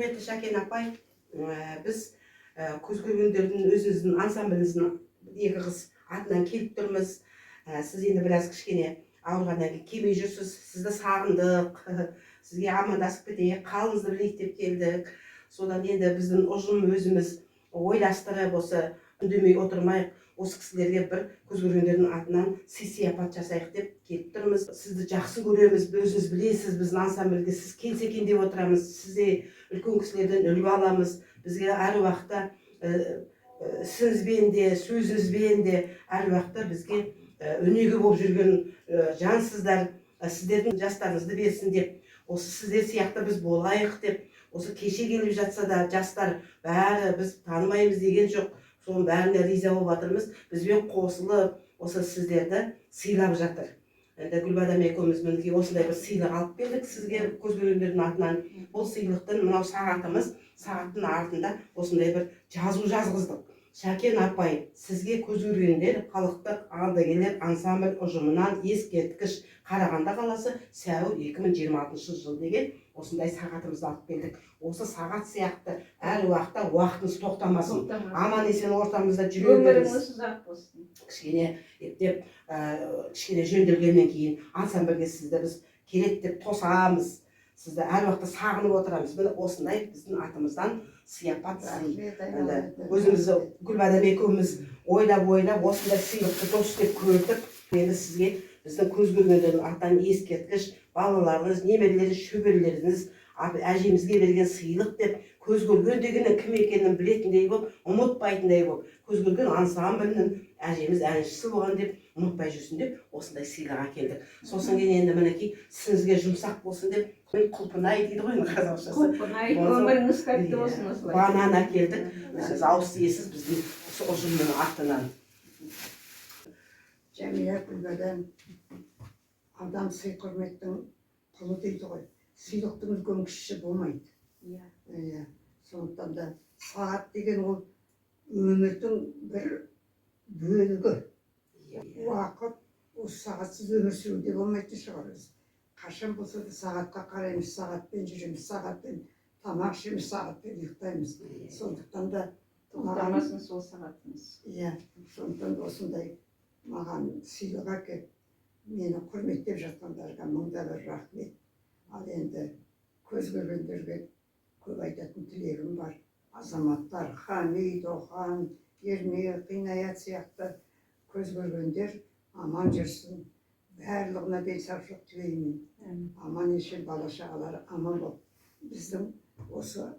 құрметті Шәкен апай, біз көз көргендердің өзіңіздің ансамбліңіздің екі қыз атынан келіп тұрмыз. Сіз енді біраз кішкене ауырғаннан кейін келмей жүрсіз, сізді сағындық, сізге амандасып кетейік, қалыңызды білейік деп келдік. Содан енді біздің ұжым өзіміз ойластырып, осы үндемей отырмайық, осы кісілерге бір көз көргендердің атынан сый-сияпат жасайық деп келіп тұрмыз. Сізді жақсы көреміз, өзіңіз білесіз, біздің ансамбльге сіз келсе екен деп отырамыз. Сізде үлкен кісілерден үлгі аламыз. Бізге әр уақытта ісіңізбен де, сөзіңізбен де әр уақытта бізге өнеге болып жүрген жансыздар. Сіздердің жастарыңызды берсін деп, осы сіздер сияқты біз болайық деп, осы кеше келіп жатса да жастар бәрі біз танымаймыз деген жоқ. Соның бәріне риза болып жатырмыз. Бізбен қосылып, осы сіздерді сыйлап жатыр. Енді Гүлбадам екеуміз мінекей осындай бір сыйлық алып келдік сізге көз көргендердің атынан. Бұл сыйлықтың мынау сағатымыз, сағаттың артында осындай бір жазу жазғыздық. Шәкен апай, сізге көз көргендер халықтық ардагерлер ансамбль ұжымынан ескерткіш, Қарағанды қаласы, сәуір 2026 жыл деген осындай сағатымызды алып келдік. Осы сағат сияқты әр уақытта уақытыңыз тоқтамасын. Аман есен ортамызда жүре беріңіз. Өміріңіз ұзақ болсын. Кішкене ептеп, кішкене жөнделгеннен кейін ансамбльге сізді біз керек деп тосамыз. Сізді әр уақытта сағынып отырамыз. Міне осындай біздің атымыздан сияпат сый. Өзіміз Гүлбадам екеуміз ойлап осындай сыйлықты дос деп көрдік. Енді сізге біздің көз көргендердің атынан ескерткіш, балаларыңыз, немерелеріңіз, шөберелеріңіз әжемізге берген сыйлық деп, көз көрген дегеннің кім екенін білетіндей болып, ұмытпайтындай болып, көз көрген ансамблінің әжеміз әншісі болған деп ұмытпай жүрсін деп осындай сыйлық әкелдік. Сосын кейін енді мінекей сізге жұмсақ болсын деп, құлпынай дейді ғой қазақшасы. Құлпынай, өміріңіз тәтті болсын осылай. Банан әкелдік. Сіз ауыз тиесіз біздің ұжымның атынан. Жәмия Гүлбадам адам сый құрметтің құлы дейді ғой. Сыйлықтың үлкен кішісі болмайды. Сондықтан да сағат деген ол өмірдің бір бөлігі. Уақыт, осы сағатсыз өмір сүруде болмайтын шығарыз. Қашан болса да сағатқа қараймыз, сағатпен жүреміз, сағатпен тамақ ішеміз, сағатпен ұйықтаймыз. Сондықтан да тоқтамасын сол сағатымыз. Сондықтан да осындай маған сыйлық әкеп, мені құрметтеп жатқандарға мыңда бір рахмет. Ал енді көз көргендерге көп айтатын тілегім бар. Азаматтар, Хамид, Охан, Ермек, Қинаят сияқты көз көргендер аман жүрсін. Барлығына денсаулық тілеймін. Аман есен бала шағалары аман болып. Біздің осы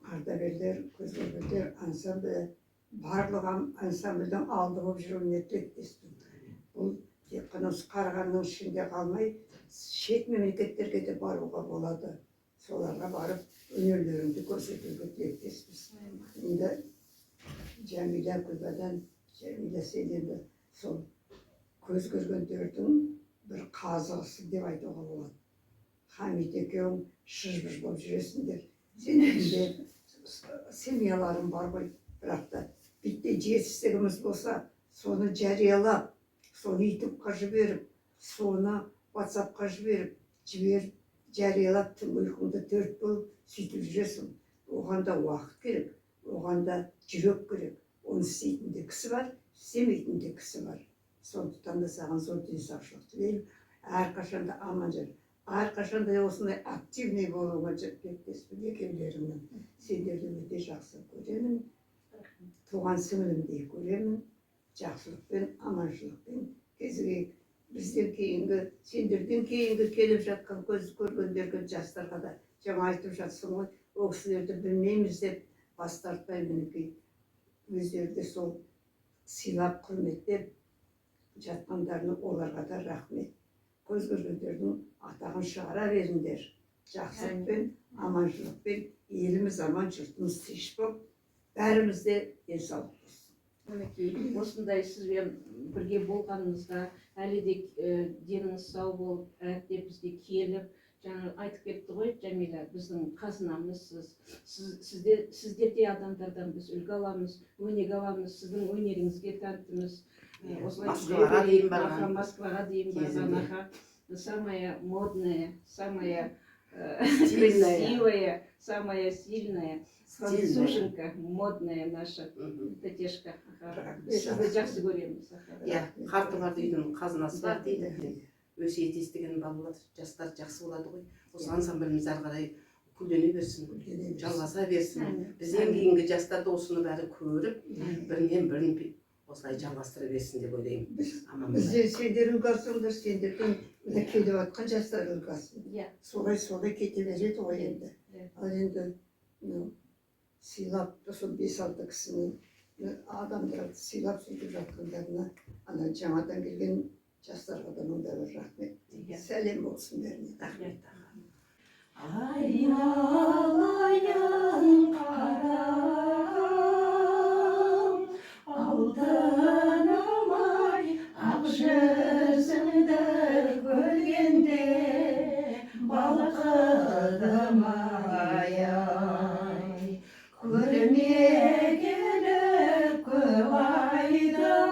ардагерлер, көз көргендер ансамблі барлық ансамбльдің алды болып жүруіне тілектеспін. Бұл тек қана Қарағандының ішінде қалмай, шет мемлекеттерге де баруға болады. Соларға барып өнерлеріңді көрсетуге тілектеспіз. Енді Жәмила Гүлбадам, Жәмила сен енді сол көз көргендердің бір қазығысы деп айтуға болады. Хамид екеуің шыж-бұж болып жүресіңдер. Сендерде семьяларың бар ғой, бірақ та бітте жетістігіміз болса, соны жариялап, соны ютубқа жіберіп, соны ватсапқа жіберіп, жариялап, түнгі ұйқыңда төрт болып сөйтіп жүресің. Оған да уақыт керек, оған да жүрек керек. Оны істейтін де кісі бар, істемейтін де кісі бар. Сондықтан да саған зор денсаулық тілеймін. Әрқашанда аман жүр. Әрқашанда осындай активный болуға тілектеспін екеулеріңнің. Сендерді өте жақсы көремін. Туған сіңілімдей көремін. Жақсылықпен, аманшылықпен кезігейік. Бізден кейінгі, сендерден кейінгі келіп жатқан көз көргендерге жастарға да жаңа айтып жатсың ғой, ол кісілерді білмейміз деп бас тартпай мінекей. Өздері де сол сыйлап құрметтеп жатқандарына оларға да рахмет. Көз көргендердің атағын шығара беріңдер. Жақсылықпен, аманшылықпен, еліміз аман, жұртымыз тыныш болып, бәрімізде денсаулық болсын. Осындай сізбен бірге болғанымызға, әлі де деніңіз сау болып, әрі бізге келіп, жаңа айтып кетті ғой, Жәмила, біздің қазынамыз сіз. Сіздерде адамдардан біз үлгі аламыз, өнеге аламыз, сіздің өнеріңізге тәнтіміз. Москваға дейін барған, самая модная, самая красивая, самая сильная, француженка, модная наша тетешка. Сізді жақсы көреміз. Иә, қарты бар үйдің қазынасы бар дейді. Өсиет естіген балалар, жастар жақсы болады ғой. Осы ансамбліміз әрі қарай гүлдене берсін, жалғаса берсін. Бізден кейінгі жастар да осыны бәрі көріп, бірінен бірін осылай жалғастыра берсін деп ойлаймын. Бізде сендер үлгерсіңдер, сендердің мына келіп жатқан жастар үлгерсін. Солай кете береді ғой енді. Ал енді сыйлап, сол 5-6 кісінің адамдарды сыйлап сөйтіп жатқандарына, ана жаңадан келген жастарға да мында бір рахмет. Сәлем болсын бәріне. Рахмет. Айналайын қарам, алтыным-ай, ақ жүзіңді көргенде, балқыдым-ай, көрмегелі көп айдан,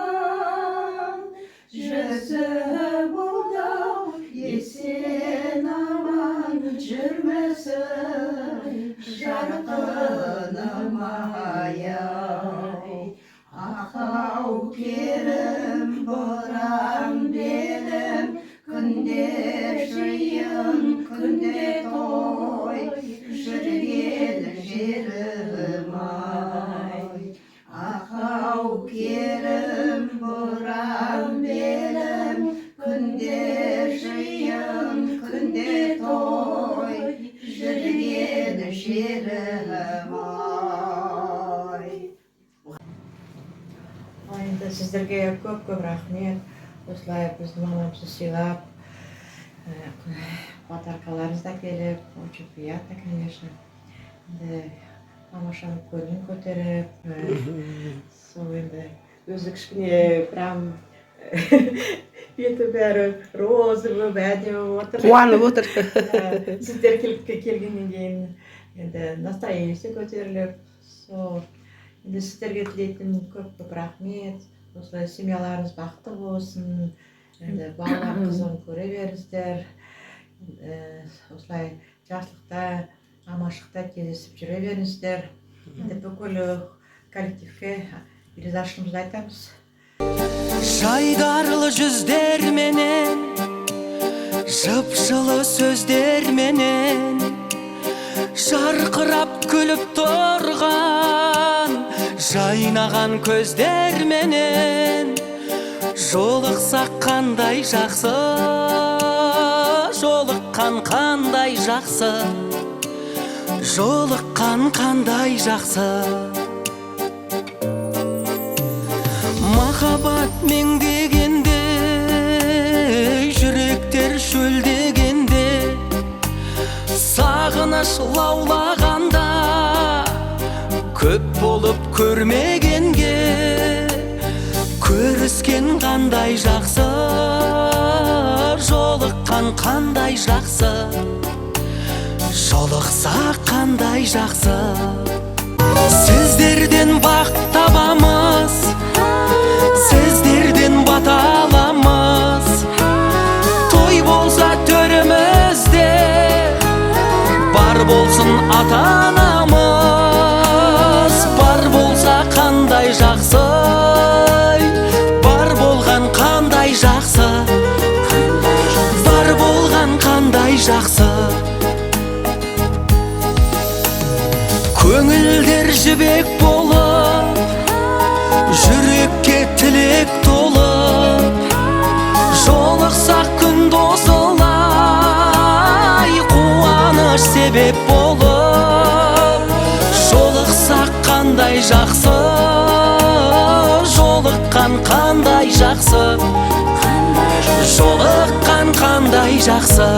жүзі бұлдау есен аман жүрмесін жарқыным-ай, ақау керім бұрам белім, күнде жиын, күнде той, жүрген жерім-ай. Ақау керім бұрам белім, күнде жиын, күнде той, жүрген жерім-ай. Енді сіздерге көп рахмет. Осылай біздің мамамызды сыйлап, подаркаларыңыз да келіп, очень приятно, конечно. Мамашаның көңілін көтеріп, сол енді өзі кішкене прям беті бәрі розовый, әдемі отыр. Қуанып отыр. Сіздер келгеннен кейін енді настроениесі көтеріліп, сол енді сіздерге тілейтін көп рахмет. Осылай семьяларыңыз бақытты болсын, енді балалар қызығын көре беріңіздер, осылай жақсылықта, аманшылықта кездесіп жүре беріңіздер. Енді бүкіл коллективке ризашылығымызды айтамыз. Жайдарлы жүздерменен, жып-жылы сөздерменен, жарқырап күліп тұрған, жайнаған көздерменен, жолықсақ қандай жақсы, жолыққан қандай жақсы, жолыққан қандай жақсы. Махаббат меңдегенде, жүректер шөлдегенде, сағыныш лаулағанда, көп болып көрмегенге, көріскен қандай жақсы, жолыққан қандай жақсы, жолықса қандай жақсы. Сіздерден бақ табамыз, сіздерден бата аламыз, той болса төрімізде, бар болсын ата-анамыз, бар болса қандай жақсы, бар болған қандай жақсы, бар болған қандай жақсы. Көңілдер жібек болып, жүрекке тілек толып, жолықсақ күн досылай, қуаныш себеп болып, жолықсақ қандай жақсы, жолыққан қандай жақсы, жолыққан қандай жақсы.